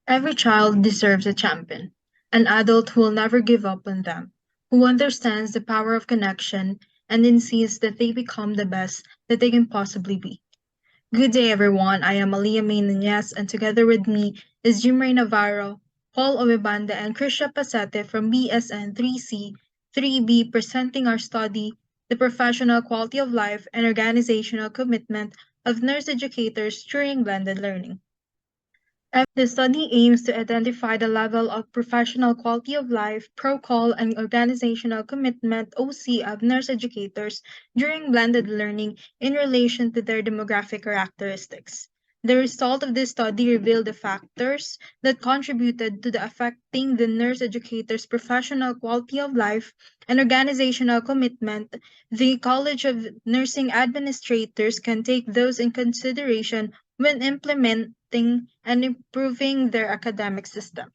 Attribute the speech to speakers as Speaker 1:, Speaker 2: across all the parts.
Speaker 1: Every child deserves a champion, an adult who will never give up on them, who understands the power of connection and insists that they become the best that they can possibly be. Good day, everyone. I am Alliah Mae Nuñez, and together with me is Jimray Navarro, Paul Oebanda, and Krisha Pacete from BSN 3C 3B presenting our study, The Professional Quality of Life and Organizational Commitment of Nurse Educators During Blended Learning. The study aims to identify the level of professional quality of life, protocol, and organizational commitment (OC) of nurse educators during blended learning in relation to their demographic characteristics. The result of this study revealed the factors that contributed to the affecting the nurse educator's professional quality of life and organizational commitment. The College of Nursing Administrators can take those in consideration when implementing and improving their academic system.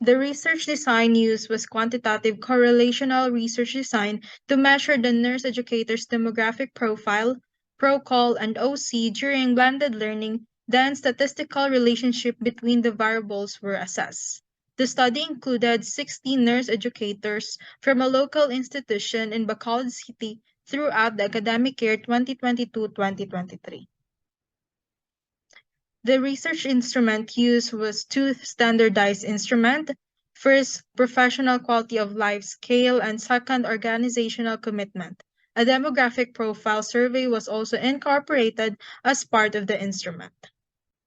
Speaker 1: The research design used was quantitative correlational research design to measure the nurse educator's demographic profile, protocol, and OC during blended learning, then statistical relationship between the variables were assessed. The study included 60 nurse educators from a local institution in Bacolod City throughout the academic year 2022-2023. The research instrument used was two standardized instruments. First, professional quality of life scale, and second, organizational commitment. A demographic profile survey was also incorporated as part of the instrument.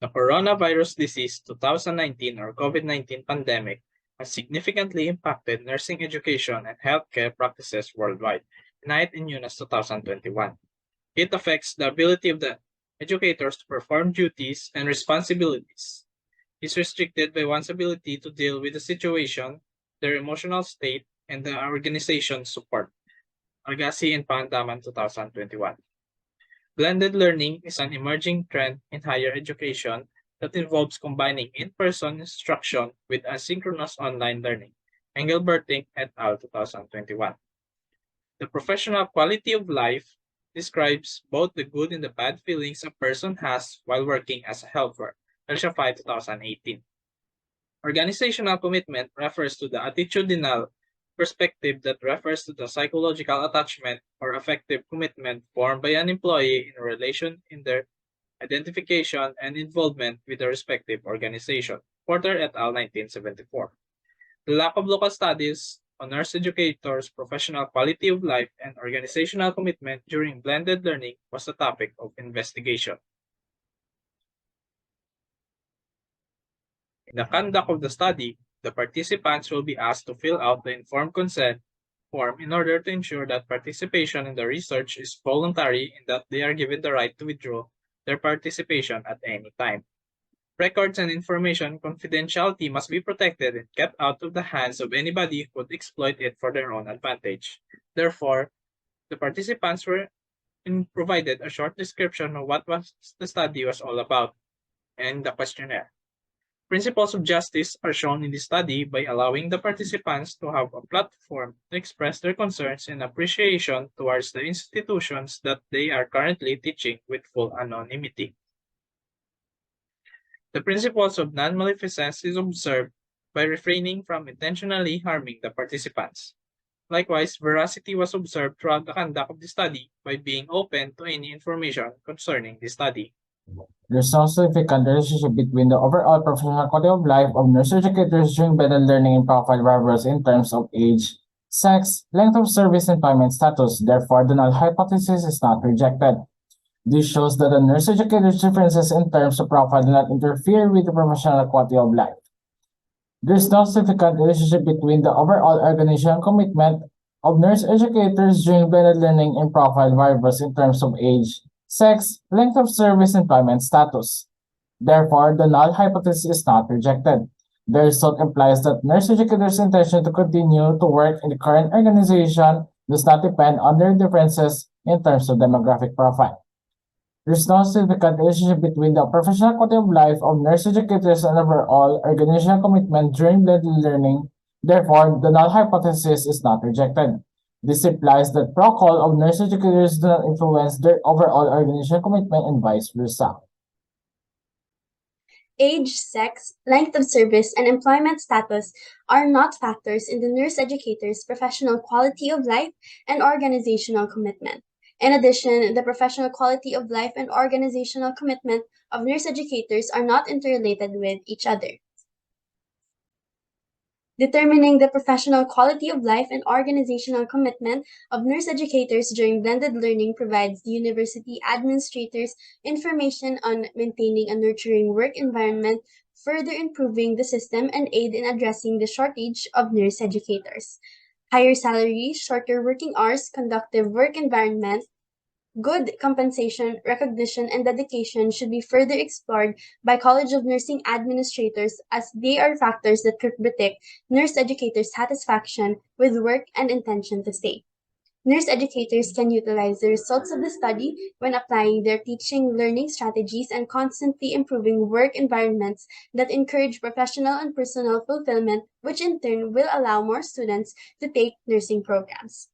Speaker 2: The coronavirus disease 2019 or COVID-19 pandemic has significantly impacted nursing education and healthcare practices worldwide, united in UNES 2021. It affects the ability of the educators to perform duties and responsibilities. Is restricted by one's ability to deal with the situation, their emotional state, and the organization's support. Agassi and Pandaman 2021. Blended learning is an emerging trend in higher education that involves combining in-person instruction with asynchronous online learning. Engelberting et al. 2021. The professional quality of life describes both the good and the bad feelings a person has while working as a helper. Elsha 5, 2018. Organizational commitment refers to the attitudinal perspective that refers to the psychological attachment or affective commitment formed by an employee in relation in their identification and involvement with the respective organization. Porter et al. 1974. The lack of local studies on nurse educators' professional quality of life and organizational commitment during blended learning was the topic of investigation. In the conduct of the study, the participants will be asked to fill out the informed consent form in order to ensure that participation in the research is voluntary and that they are given the right to withdraw their participation at any time. Records and information confidentiality must be protected and kept out of the hands of anybody who would exploit it for their own advantage. Therefore, the participants were provided a short description of what the study was all about and the questionnaire. Principles of justice are shown in the study by allowing the participants to have a platform to express their concerns and appreciation towards the institutions that they are currently teaching with full anonymity. The principles of non-maleficence is observed by refraining from intentionally harming the participants. Likewise, veracity was observed throughout the conduct of the study by being open to any information concerning the study.
Speaker 3: There's no significant relationship between the overall professional quality of life of nurse educators during blended learning and profile variables in terms of age, sex, length of service, and employment status. Therefore, the null hypothesis is not rejected. This shows that the nurse educator's differences in terms of profile do not interfere with the professional quality of life. There is no significant relationship between the overall organizational commitment of nurse educators during blended learning and profile variables in terms of age, sex, length of service, and employment status. Therefore, the null hypothesis is not rejected. The result implies that nurse educators' intention to continue to work in the current organization does not depend on their differences in terms of demographic profile. There is no significant relationship between the professional quality of life of nurse educators and overall organizational commitment during blended learning. Therefore, the null hypothesis is not rejected. This implies that protocol of nurse educators do not influence their overall organizational commitment and vice versa.
Speaker 4: Age, sex, length of service, and employment status are not factors in the nurse educator's professional quality of life and organizational commitment. In addition, the professional quality of life and organizational commitment of nurse educators are not interrelated with each other. Determining the professional quality of life and organizational commitment of nurse educators during blended learning provides the university administrators information on maintaining a nurturing work environment, further improving the system, and aid in addressing the shortage of nurse educators. Higher salaries, shorter working hours, conductive work environment, good compensation, recognition, and dedication should be further explored by College of Nursing administrators as they are factors that could predict nurse educators' satisfaction with work and intention to stay. Nurse educators can utilize the results of the study when applying their teaching learning strategies and constantly improving work environments that encourage professional and personal fulfillment, which in turn will allow more students to take nursing programs.